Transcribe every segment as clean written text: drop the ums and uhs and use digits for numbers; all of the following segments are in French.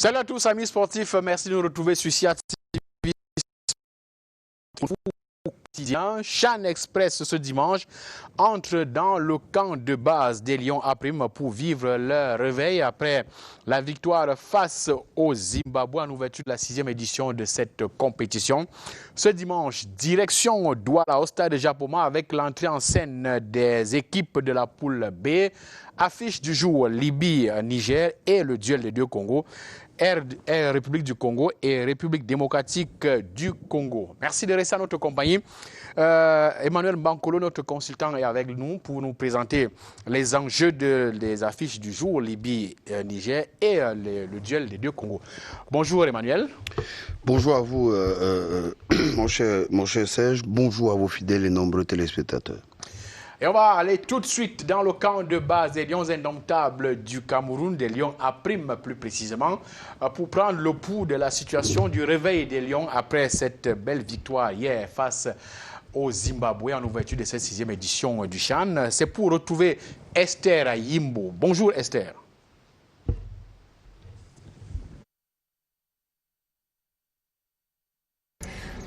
Salut à tous amis sportifs, merci de nous retrouver sur CIA TV quotidien. Chan Express ce dimanche entre dans le camp de base des Lions A' pour vivre leur réveil après la victoire face au Zimbabwe en ouverture de la 6e édition de cette compétition. Ce dimanche, direction Douala au stade Japoma avec l'entrée en scène des équipes de la poule B. Affiche du jour Libye-Niger et le duel des deux Congos. République du Congo et République démocratique du Congo. Merci de rester à notre compagnie. Emmanuel Bankolo, notre consultant, est avec nous pour nous présenter les enjeux des affiches du jour, Libye-Niger et le duel des deux Congos. Bonjour Emmanuel. Bonjour à vous, mon cher Serge. Bonjour à vos fidèles et nombreux téléspectateurs. Et on va aller tout de suite dans le camp de base des Lions indomptables du Cameroun, des Lions A' plus précisément, pour prendre le pouls de la situation du réveil des Lions après cette belle victoire hier face au Zimbabwe en ouverture de cette 6e édition du Chan. C'est pour retrouver Esther Ayimbo. Bonjour Esther.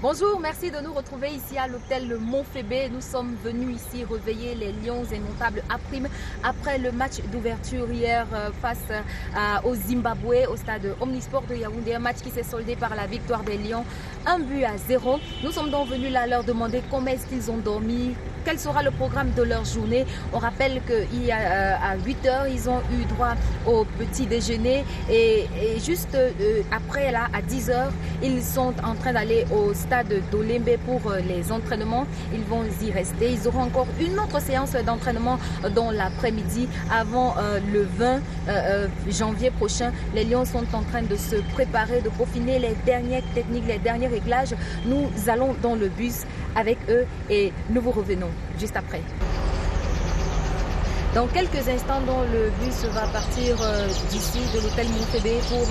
Bonjour, merci de nous retrouver ici à l'hôtel Montfébé. Nous sommes venus ici réveiller les Lions indomptables A' après le match d'ouverture hier face au Zimbabwe au stade Omnisport de Yaoundé. Un match qui s'est soldé par la victoire des Lions, 1-0. Nous sommes donc venus là leur demander comment est-ce qu'ils ont dormi, quel sera le programme de leur journée. On rappelle qu'à 8 h, ils ont eu droit au petit déjeuner et juste après là, à 10 h, ils sont en train d'aller au stade d'Olembe pour les entraînements. Ils vont y rester. Ils auront encore une autre séance d'entraînement dans l'après-midi avant le 20 janvier prochain. Les Lions sont en train de se préparer, de peaufiner les dernières techniques, les derniers réglages. Nous allons dans le bus avec eux et nous vous revenons juste après. Dans quelques instants, le bus va partir d'ici, de l'hôtel Montfébé pour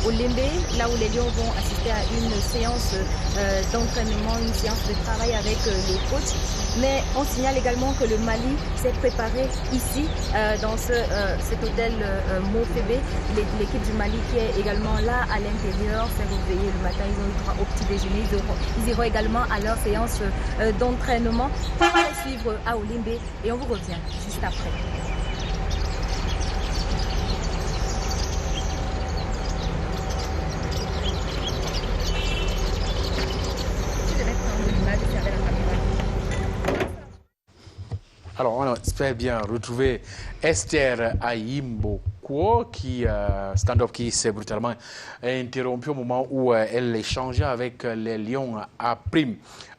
Olembe, là où les Lions vont assister à une séance d'entraînement, une séance de travail avec le coach. Mais on signale également que le Mali s'est préparé ici, dans cet hôtel Montfébé. L'équipe du Mali qui est également là à l'intérieur s'est réveillée le matin. Ils ont eu droit au petit déjeuner. Ils iront également à leur séance d'entraînement. On va les suivre à Olembe et on vous revient juste après. Alors, on espère bien retrouver Esther Ayimbo, stand-up qui s'est brutalement interrompu au moment où elle échangeait avec les Lions A'.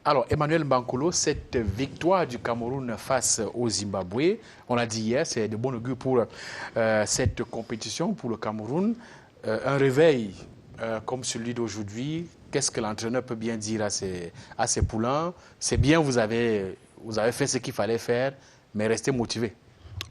Alors, Emmanuel Bankolo, cette victoire du Cameroun face au Zimbabwe, on l'a dit hier, c'est de bon augure pour cette compétition, pour le Cameroun. Un réveil comme celui d'aujourd'hui, qu'est-ce que l'entraîneur peut bien dire à ses poulains? C'est bien, vous avez fait ce qu'il fallait faire, mais restez motivé.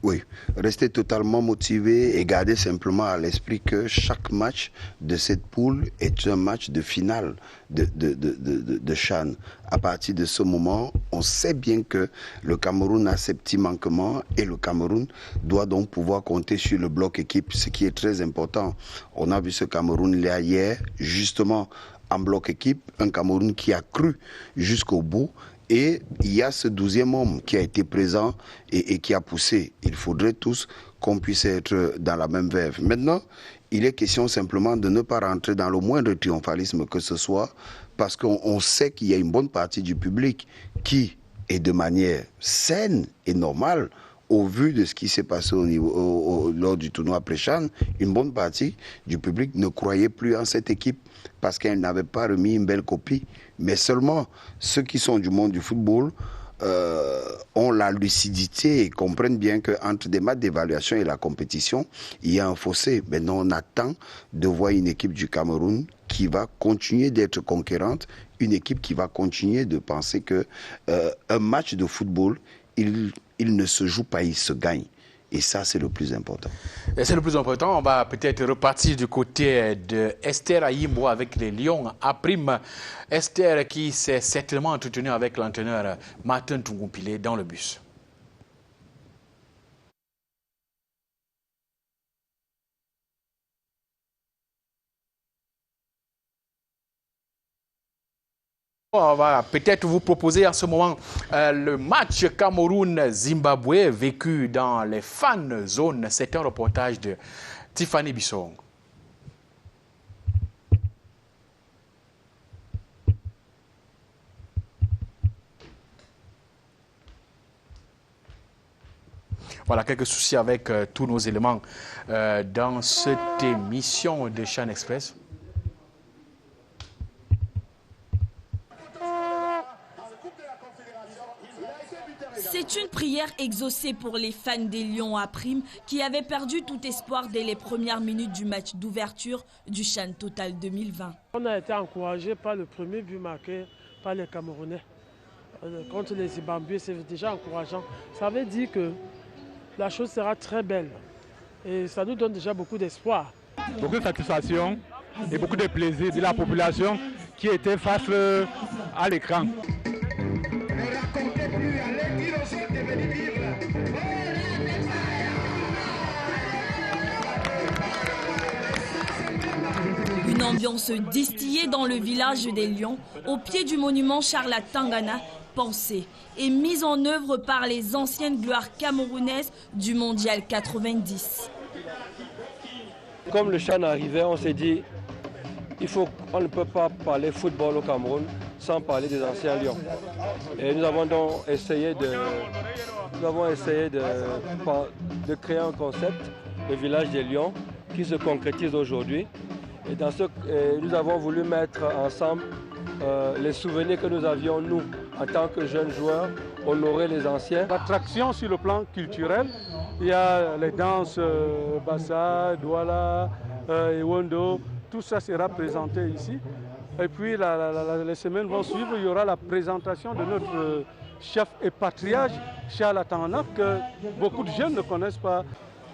Oui, rester totalement motivé et garder simplement à l'esprit que chaque match de cette poule est un match de finale de Chan. À partir de ce moment, on sait bien que le Cameroun a ses petits manquements et le Cameroun doit donc pouvoir compter sur le bloc équipe, ce qui est très important. On a vu ce Cameroun-là hier, justement en bloc équipe, un Cameroun qui a cru jusqu'au bout. Et il y a ce 12e homme qui a été présent et qui a poussé. Il faudrait tous qu'on puisse être dans la même verve. Maintenant, il est question simplement de ne pas rentrer dans le moindre triomphalisme que ce soit, parce qu'on sait qu'il y a une bonne partie du public qui est de manière saine et normale, au vu de ce qui s'est passé lors du tournoi pré-Chan, une bonne partie du public ne croyait plus en cette équipe parce qu'elle n'avait pas remis une belle copie. Mais seulement ceux qui sont du monde du football ont la lucidité et comprennent bien qu'entre des matchs d'évaluation et la compétition, il y a un fossé. Maintenant, on attend de voir une équipe du Cameroun qui va continuer d'être conquérante, une équipe qui va continuer de penser qu'un match de football, il ne se joue pas, il se gagne. Et ça, c'est le plus important. C'est le plus important. On va peut-être repartir du côté de Esther Ayimbo avec les Lions A'. Esther qui s'est certainement entretenue avec l'entraîneur Martin Tungumpile dans le bus. On va peut-être vous proposer en ce moment le match Cameroun-Zimbabwe vécu dans les fan zones. C'est un reportage de Tiffany Bissong. Voilà, quelques soucis avec tous nos éléments dans cette émission de Chan Express. C'est une prière exaucée pour les fans des Lions à prime qui avaient perdu tout espoir dès les premières minutes du match d'ouverture du Chan Total 2020. On a été encouragé par le premier but marqué par les Camerounais contre les Zimbabwe. C'est déjà encourageant. Ça veut dire que la chose sera très belle et ça nous donne déjà beaucoup d'espoir. Beaucoup de satisfaction et beaucoup de plaisir de la population qui était face à l'écran. Une ambiance distillée dans le village des Lions, au pied du monument Charles Tangana, pensée et mise en œuvre par les anciennes gloires camerounaises du Mondial 90. Comme le Chan arrivait, on s'est dit on ne peut pas parler football au Cameroun sans parler des anciens Lions. Et nous avons donc essayé de créer un concept, le village des Lions, qui se concrétise aujourd'hui. Et nous avons voulu mettre ensemble les souvenirs que nous avions, nous, en tant que jeunes joueurs, honorer les anciens. L'attraction sur le plan culturel, il y a les danses Bassa, Douala, Ewondo, tout ça sera présenté ici. Et puis les semaines vont suivre, il y aura la présentation de notre chef et patriarche, Charles Tangana, que beaucoup de jeunes ne connaissent pas.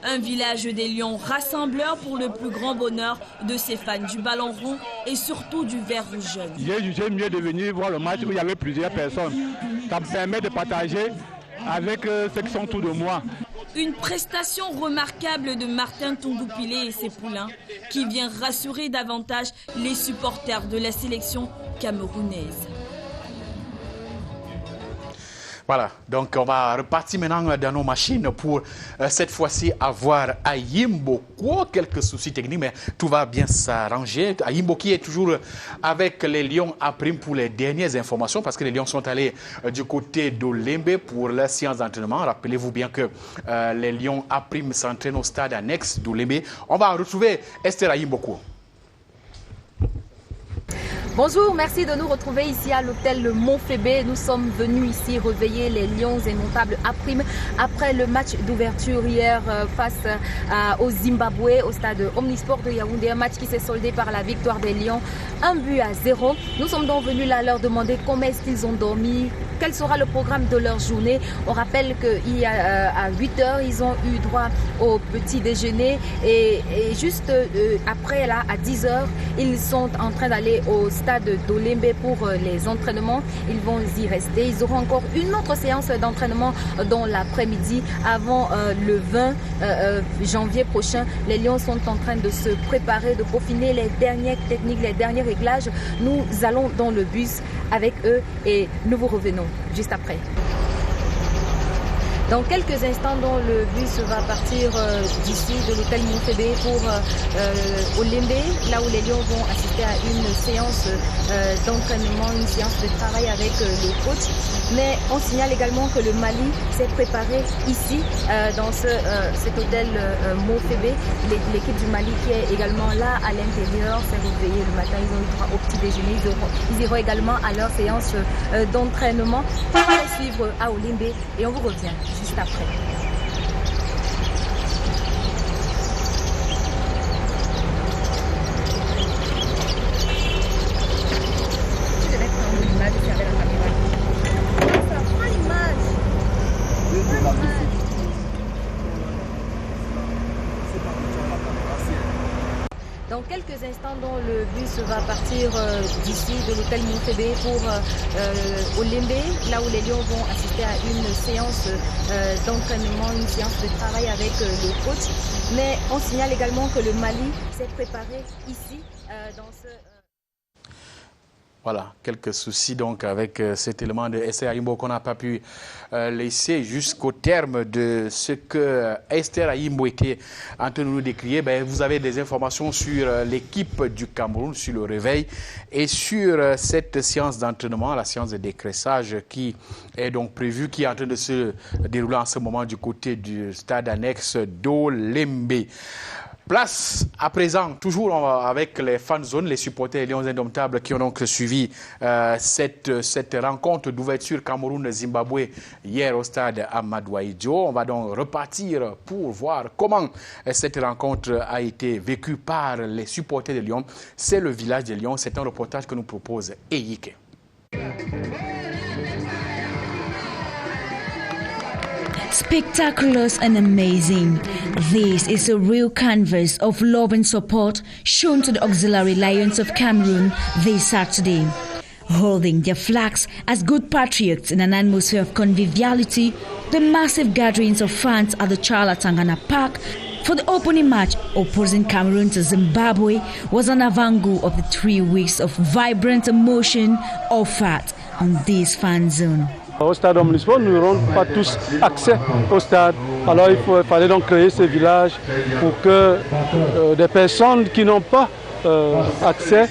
Un village des Lions rassembleur pour le plus grand bonheur de ses fans du ballon rond et surtout du vert rouge jaune. J'ai jugé mieux de venir voir le match où il y avait plusieurs personnes. Ça me permet de partager avec ceux qui sont autour de moi. Une prestation remarquable de Martin Tungoupilé et ses poulains qui vient rassurer davantage les supporters de la sélection camerounaise. Voilà, donc on va repartir maintenant dans nos machines pour cette fois-ci avoir Ayimbo. Quelques soucis techniques, mais tout va bien s'arranger. Ayimbo qui est toujours avec les Lions à prime pour les dernières informations parce que les Lions sont allés du côté d'Olembe pour la séance d'entraînement. Rappelez-vous bien que les Lions à prime s'entraînent au stade annexe d'Olembe. On va retrouver Esther Ayimbo. Bonjour, merci de nous retrouver ici à l'hôtel Le Montfébé. Nous sommes venus ici réveiller les Lions indomptables à prime après le match d'ouverture hier face au Zimbabwe au stade Omnisport de Yaoundé. Un match qui s'est soldé par la victoire des Lions, 1-0. Nous sommes donc venus là leur demander comment est-ce qu'ils ont dormi, quel sera le programme de leur journée. On rappelle qu'à 8h, ils ont eu droit au petit déjeuner et juste après, là, à 10h, ils sont en train d'aller au stade d'Olembe pour les entraînements. Ils vont y rester. Ils auront encore une autre séance d'entraînement dans l'après-midi avant le 20 janvier prochain. Les Lions sont en train de se préparer, de peaufiner les dernières techniques, les derniers réglages. Nous allons dans le bus avec eux et nous vous revenons juste après. Dans quelques instants, le bus va partir d'ici, de l'hôtel Montfébé pour Olembe, là où les Lions vont assister à une séance d'entraînement, une séance de travail avec le coach. Mais on signale également que le Mali s'est préparé ici, dans cet hôtel Montfébé. L'équipe du Mali qui est également là à l'intérieur s'est réveillée le matin. Ils ont eu droit au petit déjeuner. Ils iront également à leur séance d'entraînement. On va les suivre à Olembe et on vous revient juste après. Je vais mettre en image avec la caméra. Ça prend l'image. Dans quelques instants, le bus va partir d'ici, de l'hôtel Montfébé pour Olembe, là où les Lions vont assister à une séance d'entraînement, une séance de travail avec le coach. Mais on signale également que le Mali s'est préparé ici dans ce... Voilà, quelques soucis donc avec cet élément de Esther Ayimbo qu'on n'a pas pu laisser jusqu'au terme de ce que Esther Ayimbo était en train de nous décrire. Ben, vous avez des informations sur l'équipe du Cameroun, sur le réveil et sur cette séance d'entraînement, la séance de décressage qui est donc prévue, qui est en train de se dérouler en ce moment du côté du stade annexe d'Olembe. Place à présent, toujours avec les fan zones, les supporters Lions Indomptables qui ont donc suivi cette rencontre d'ouverture Cameroun-Zimbabwe hier au stade Amadou Ahidjo. On va donc repartir pour voir comment cette rencontre a été vécue par les supporters des Lions. C'est le village des Lions, c'est un reportage que nous propose Eyike. Spectacular and amazing. This is a real canvas of love and support shown to the auxiliary Lions of Cameroon this Saturday. Holding their flags as good patriots in an atmosphere of conviviality, the massive gatherings of fans at the Chala Tangana Park for the opening match opposing Cameroon to Zimbabwe was an avant-goût of the 3 weeks of vibrant emotion offered on this fan zone. Au stade omnisport, nous n'aurons pas tous accès au stade. Alors il fallait donc créer ce village pour que des personnes qui n'ont pas accès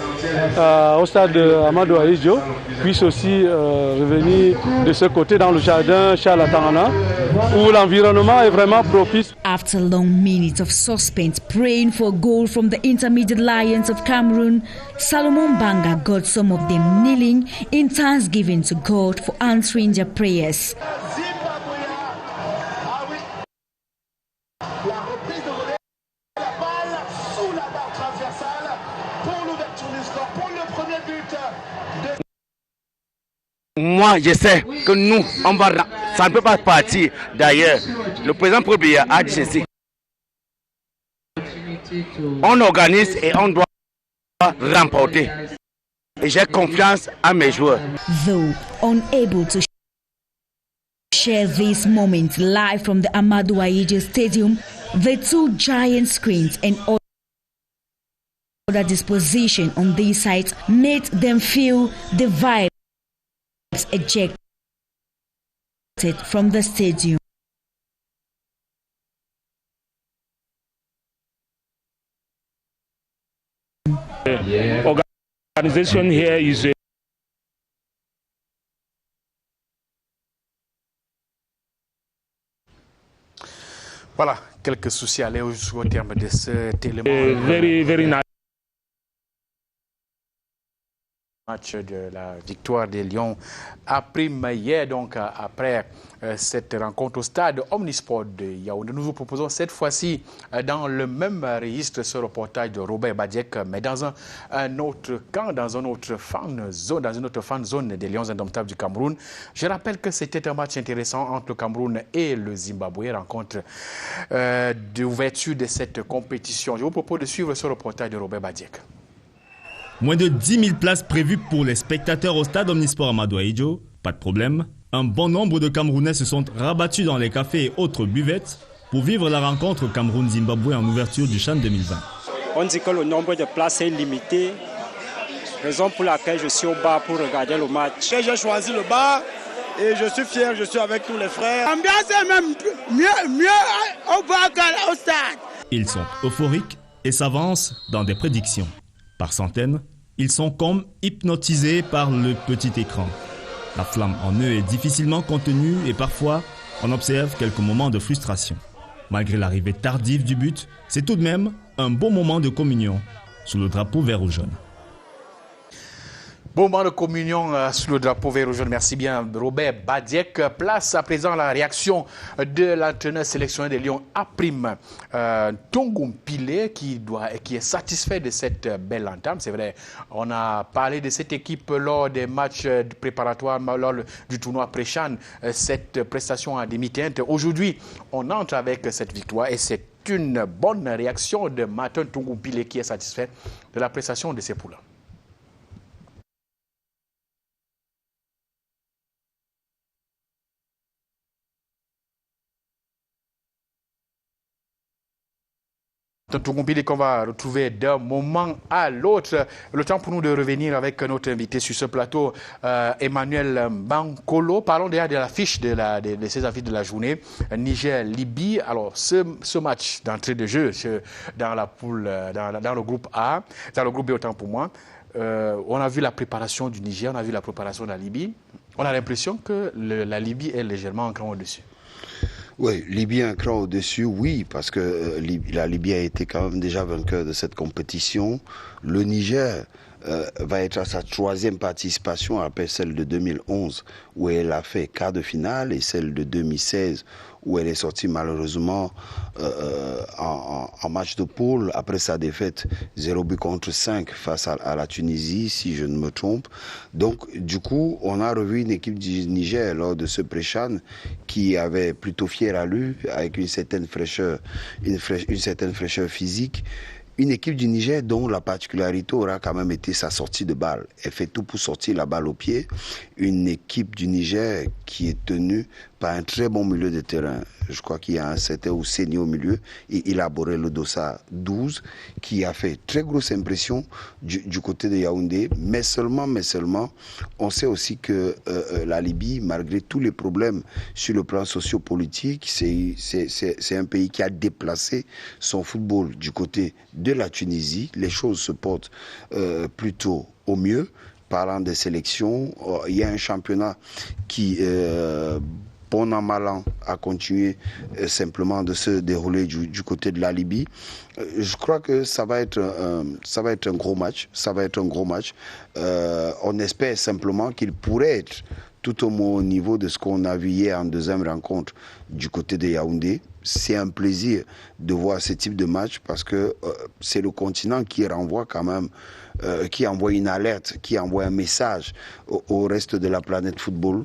au stade Amadou Ahidjo puissent aussi revenir de ce côté dans le jardin Charles Tangana où l'environnement est vraiment propice. After long minutes of suspense praying for a goal from the intermediate Lions of Cameroon, Salomon Banga got some of them kneeling in thanksgiving to God for answering their prayers. Moi, je sais que nous, ça ne peut pas partir d'ailleurs. Le président Probia a dit ceci. On organise et on doit remporter. Et j'ai confiance à mes joueurs. Though unable to share this moment live from the Amadou Ahidjo Stadium, the two giant screens and other disposition on these sites made them feel the vibe ejected from the stadium. Organization here is Voilà, quelques soucis à aller au terme de cet élément. very nice. Match de la victoire des Lions a pris hier, donc après cette rencontre au stade Omnisport de Yaoundé. Nous vous proposons cette fois-ci dans le même registre ce reportage de Robert Badiek, mais dans un autre camp, dans une autre fan zone des Lions Indomptables du Cameroun. Je rappelle que c'était un match intéressant entre le Cameroun et le Zimbabwe, rencontre d'ouverture de cette compétition. Je vous propose de suivre ce reportage de Robert Badiek. Moins de 10 000 places prévues pour les spectateurs au stade Omnisport Amadou Ahidjo. Pas de problème. Un bon nombre de Camerounais se sont rabattus dans les cafés et autres buvettes pour vivre la rencontre Cameroun-Zimbabwe en ouverture du CHAN 2020. On dit que le nombre de places est limité, raison pour laquelle je suis au bar pour regarder le match. J'ai choisi le bar et je suis fier, je suis avec tous les frères. L'ambiance est même mieux au bar qu'au stade. Ils sont euphoriques et s'avancent dans des prédictions. Par centaines, ils sont comme hypnotisés par le petit écran. La flamme en eux est difficilement contenue et parfois, on observe quelques moments de frustration. Malgré l'arrivée tardive du but, c'est tout de même un beau moment de communion sous le drapeau vert ou jaune. Bon moment de communion sous le drapeau vert jaune. Merci bien, Robert Badiek. Place à présent la réaction de l'entraîneur sélectionné des Lions A', Tongoum Pile, qui est satisfait de cette belle entame. C'est vrai, on a parlé de cette équipe lors des matchs préparatoires, lors du tournoi pré-CHAN, cette prestation en demi-teinte. Aujourd'hui, on entre avec cette victoire et c'est une bonne réaction de Martin Tongoum Pile qui est satisfait de la prestation de ses poulains. Tout compliqué qu'on va retrouver d'un moment à l'autre. Le temps pour nous de revenir avec notre invité sur ce plateau, Emmanuel Bankolo. Parlons déjà de l'affiche de ces affiches de la journée. Niger-Libye. Alors, ce match d'entrée de jeu dans la poule, dans le groupe A, dans le groupe B autant pour moi, on a vu la préparation du Niger, on a vu la préparation de la Libye. On a l'impression que la Libye est légèrement un cran au-dessus. Oui, Libye un cran au-dessus, oui, parce que la Libye a été quand même déjà vainqueur de cette compétition. Le Niger va être à sa 3e participation après celle de 2011 où elle a fait quart de finale et celle de 2016 où elle est sortie malheureusement en match de poule après sa défaite 0-5 face à la Tunisie, si je ne me trompe. Donc, du coup, on a revu une équipe du Niger lors de ce pré-CHAN qui avait plutôt fière allure, avec une certaine fraîcheur physique. Une équipe du Niger dont la particularité aura quand même été sa sortie de balle. Elle fait tout pour sortir la balle au pied. Une équipe du Niger qui est tenue par un très bon milieu de terrain. Je crois qu'il y a un certain Ousseini au milieu et élaboré le Dossa 12 qui a fait très grosse impression du côté de Yaoundé. Mais seulement, on sait aussi que la Libye, malgré tous les problèmes sur le plan sociopolitique, c'est un pays qui a déplacé son football du côté de la Tunisie. Les choses se portent plutôt au mieux. Parlant des sélections, il y a un championnat qui, bon an mal an, a continué simplement de se dérouler du côté de la Libye. Je crois que ça va être un gros match. On espère simplement qu'il pourrait être tout au niveau de ce qu'on a vu hier en deuxième rencontre du côté de Yaoundé. C'est un plaisir de voir ce type de match parce que c'est le continent qui renvoie quand même, qui envoie une alerte, qui envoie un message au reste de la planète football.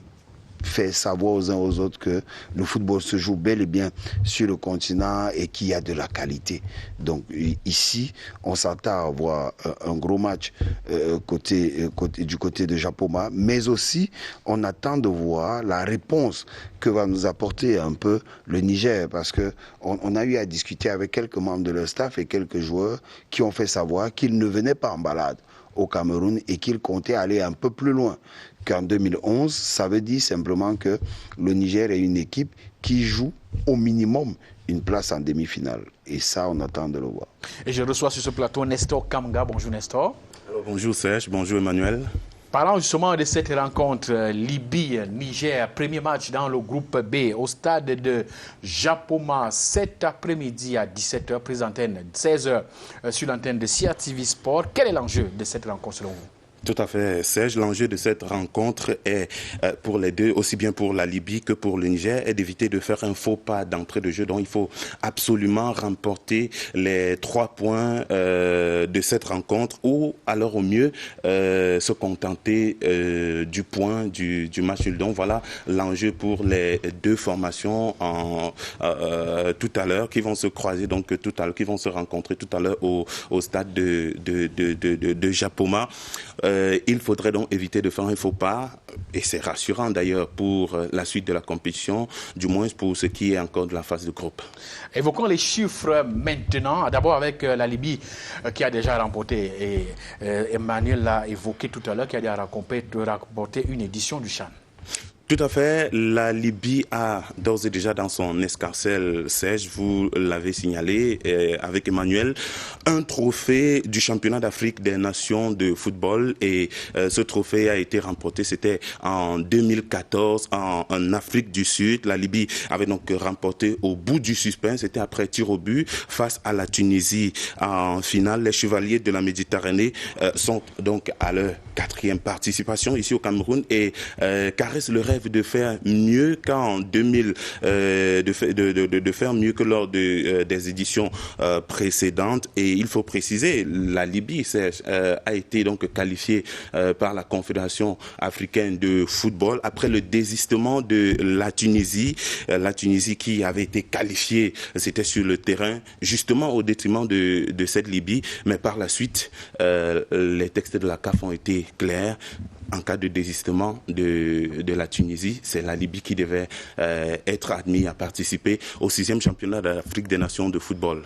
Fait savoir aux uns aux autres que le football se joue bel et bien sur le continent et qu'il y a de la qualité. Donc ici, on s'attend à voir un gros match du côté de Japoma, mais aussi on attend de voir la réponse que va nous apporter un peu le Niger, parce qu'on a eu à discuter avec quelques membres de leur staff et quelques joueurs qui ont fait savoir qu'ils ne venaient pas en balade au Cameroun et qu'ils comptaient aller un peu plus loin qu'en 2011. Ça veut dire simplement que le Niger est une équipe qui joue au minimum une place en demi-finale. Et ça, on attend de le voir. Et je reçois sur ce plateau Nestor Kamga. Bonjour Nestor. Alors, bonjour Serge, bonjour Emmanuel. Parlons justement de cette rencontre Libye-Niger, premier match dans le groupe B au stade de Japoma cet après-midi à 17h, prise antenne 16h sur l'antenne de CRTV Sport. Quel est l'enjeu de cette rencontre selon vous? Tout à fait, Serge. L'enjeu de cette rencontre est pour les deux, aussi bien pour la Libye que pour le Niger, est d'éviter de faire un faux pas d'entrée de jeu. Donc il faut absolument remporter les 3 points de cette rencontre ou alors au mieux se contenter du point du match nul. Donc voilà l'enjeu pour les deux formations tout à l'heure qui vont se croiser, donc qui vont se rencontrer tout à l'heure au stade de Japoma. Il faudrait donc éviter de faire un faux pas, et c'est rassurant d'ailleurs pour la suite de la compétition, du moins pour ce qui est encore de la phase de groupe. Évoquons les chiffres maintenant, d'abord avec la Libye qui a déjà remporté, et Emmanuel l'a évoqué tout à l'heure, qui a déjà remporté une édition du CHAN. Tout à fait. La Libye a d'ores et déjà dans son escarcelle, Serge, vous l'avez signalé avec Emmanuel, un trophée du championnat d'Afrique des nations de football. Et ce trophée a été remporté, c'était en 2014 en Afrique du Sud. La Libye avait donc remporté au bout du suspense, c'était après tir au but face à la Tunisie en finale. Les Chevaliers de la Méditerranée sont donc à leur 4e participation ici au Cameroun et caressent le rêve de faire mieux qu'en 2000, de faire mieux que lors des éditions précédentes. Et il faut préciser, la Libye a été donc qualifiée par la Confédération africaine de football après le désistement de la Tunisie qui avait été qualifiée, c'était sur le terrain, justement au détriment de cette Libye. Mais par la suite, les textes de la CAF ont été clairs. En cas de désistement de la Tunisie, c'est la Libye qui devait être admise à participer au 6e championnat d'Afrique des nations de football.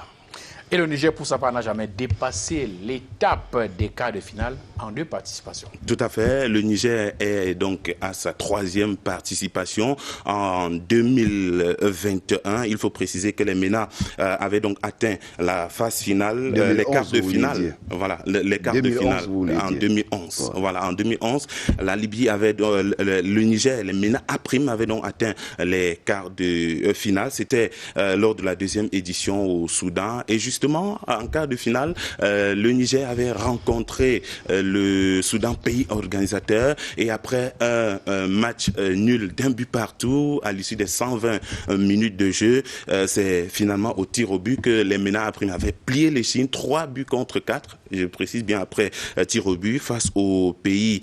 Et le Niger, pour sa part, n'a jamais dépassé l'étape des quarts de finale en 2 participations. Tout à fait. Le Niger est donc à sa 3e participation en 2021. Il faut préciser que les MENA avaient donc atteint la phase finale, 2011, les quarts de finale. Voilà, les quarts de finale en 2011. Ouais. Voilà, en 2011, la Libye avait le Niger, les MENA A' avaient donc atteint les quarts de finale. C'était lors de la 2e édition au Soudan. Et justement, en quart de finale, le Niger avait rencontré le Soudan, pays organisateur, et après un match nul d'1 but partout, à l'issue des 120 minutes de jeu, c'est finalement au tir au but que les MENA avaient plié les Chines, 3 buts contre 4, je précise bien après tir au but, face au pays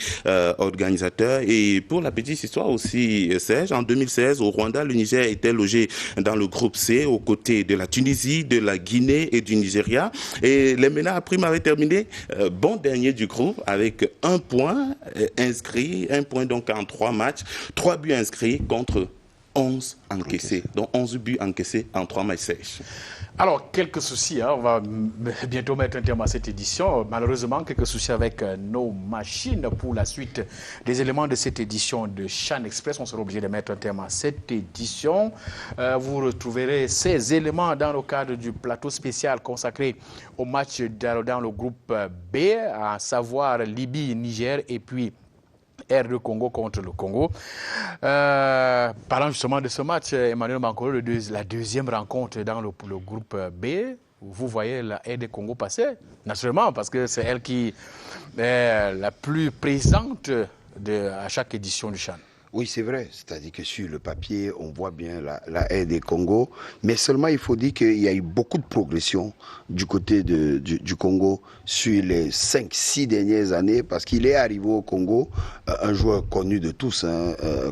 organisateur. Et pour la petite histoire aussi, Serge, en 2016, au Rwanda, le Niger était logé dans le groupe C, aux côtés de la Tunisie, de la Guinée et du Nigeria. Et les MENA avaient terminé bon dernier du groupe avec 1 point inscrit, 1 point donc en 3 matchs, 3 buts inscrits contre 11 encaissés, donc 11 buts encaissés en 3 matchs sèches. Alors, quelques soucis, on va bientôt mettre un terme à cette édition. Malheureusement, quelques soucis avec nos machines pour la suite des éléments de cette édition de Chan Express. On sera obligé de mettre un terme à cette édition. Vous retrouverez ces éléments dans le cadre du plateau spécial consacré au match dans le groupe B, à savoir Libye, Niger et puis R2 Congo contre le Congo. Parlant justement de ce match, Emmanuel Mankolo, la 2e rencontre dans le groupe B, vous voyez la R2 Congo passer, naturellement, parce que c'est elle qui est la plus présente à chaque édition du Chan. Oui, c'est vrai. C'est-à-dire que sur le papier, on voit bien la R2 Congo. Mais seulement, il faut dire qu'il y a eu beaucoup de progression du côté du Congo sur les 5-6 dernières années, parce qu'il est arrivé au Congo, un joueur connu de tous,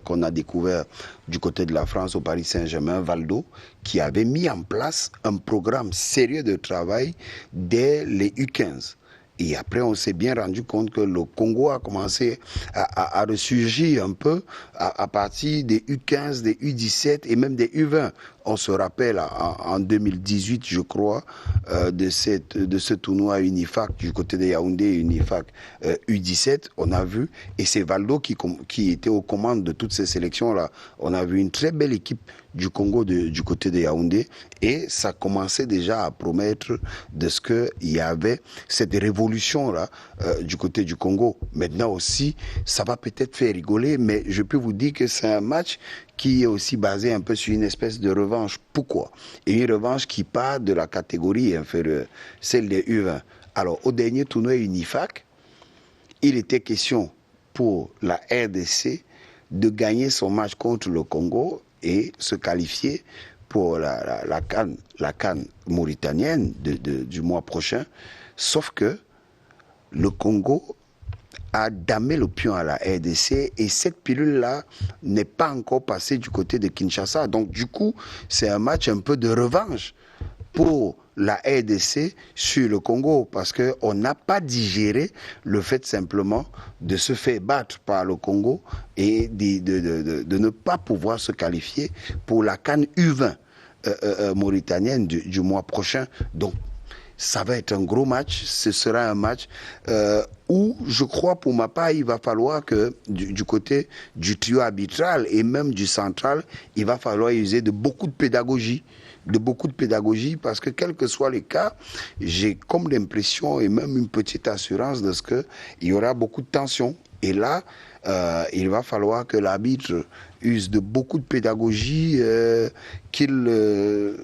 qu'on a découvert du côté de la France au Paris Saint-Germain, Valdo, qui avait mis en place un programme sérieux de travail dès les U15. Et après, on s'est bien rendu compte que le Congo a commencé à ressurgir un peu à partir des U15, des U17 et même des U20. On se rappelle en 2018, je crois, de ce tournoi Unifac du côté de Yaoundé, Unifac U17, on a vu, et c'est Valdo qui était aux commandes de toutes ces sélections-là. On a vu une très belle équipe du Congo du côté de Yaoundé, et ça commençait déjà à promettre de ce qu'il y avait cette révolution-là du côté du Congo. Maintenant aussi, ça va peut-être faire rigoler, mais je peux vous dire que c'est un match qui est aussi basé un peu sur une espèce de revanche. Pourquoi? Et une revanche qui part de la catégorie inférieure, celle des U20. Alors, au dernier tournoi Unifac, il était question pour la RDC de gagner son match contre le Congo et se qualifier pour la CAN mauritanienne du mois prochain. Sauf que le Congo a damé le pion à la RDC et cette pilule-là n'est pas encore passée du côté de Kinshasa. Donc du coup, c'est un match un peu de revanche pour la RDC sur le Congo, parce qu'on n'a pas digéré le fait simplement de se faire battre par le Congo et de ne pas pouvoir se qualifier pour la CAN U20 mauritanienne du mois prochain. Donc ça va être un gros match, ce sera un match où, je crois pour ma part, il va falloir que du côté du trio arbitral et même du central, il va falloir user de beaucoup de pédagogie, parce que quel que soit les cas, j'ai comme l'impression et même une petite assurance de ce qu'il y aura beaucoup de tension. Et là, il va falloir que l'arbitre use de beaucoup de pédagogie, qu'il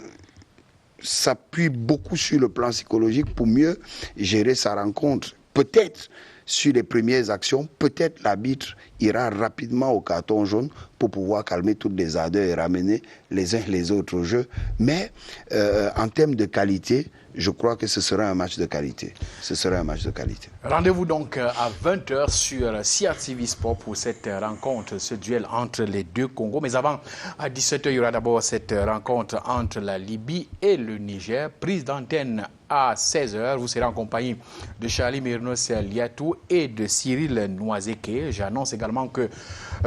s'appuie beaucoup sur le plan psychologique pour mieux gérer sa rencontre. Peut-être sur les premières actions, peut-être l'arbitre ira rapidement au carton jaune pour pouvoir calmer toutes les ardeurs et ramener les uns les autres au jeu. Mais en termes de qualité, je crois que ce sera un match de qualité. Ce sera un match de qualité. Rendez-vous donc à 20h sur CRTV Sport pour cette rencontre, ce duel entre les deux Congos. Mais avant, à 17h, il y aura d'abord cette rencontre entre la Libye et le Niger. Prise d'antenne à 16h. Vous serez en compagnie de Charlie Myrnos Liatou et de Cyril Noiseke. J'annonce également que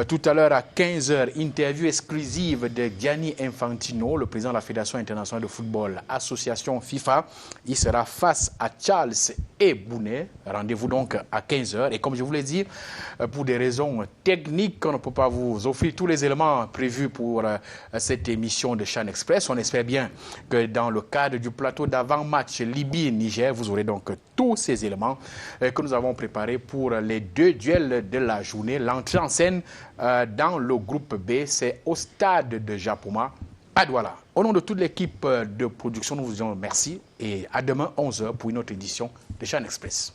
tout à l'heure à 15h, 15h, interview exclusive de Gianni Infantino, le président de la Fédération internationale de football, association FIFA. Il sera face à Charles Ebouné. Rendez-vous donc à 15h. Et comme je vous l'ai dit, pour des raisons techniques, on ne peut pas vous offrir tous les éléments prévus pour cette émission de Chan Express. On espère bien que dans le cadre du plateau d'avant-match Libye-Niger, vous aurez donc tous ces éléments que nous avons préparés pour les 2 duels de la journée. L'entrée en scène dans le groupe B, c'est au stade de Japoma à Douala. Au nom de toute l'équipe de production, nous vous disons merci et à demain 11h pour une autre édition de Chan Express.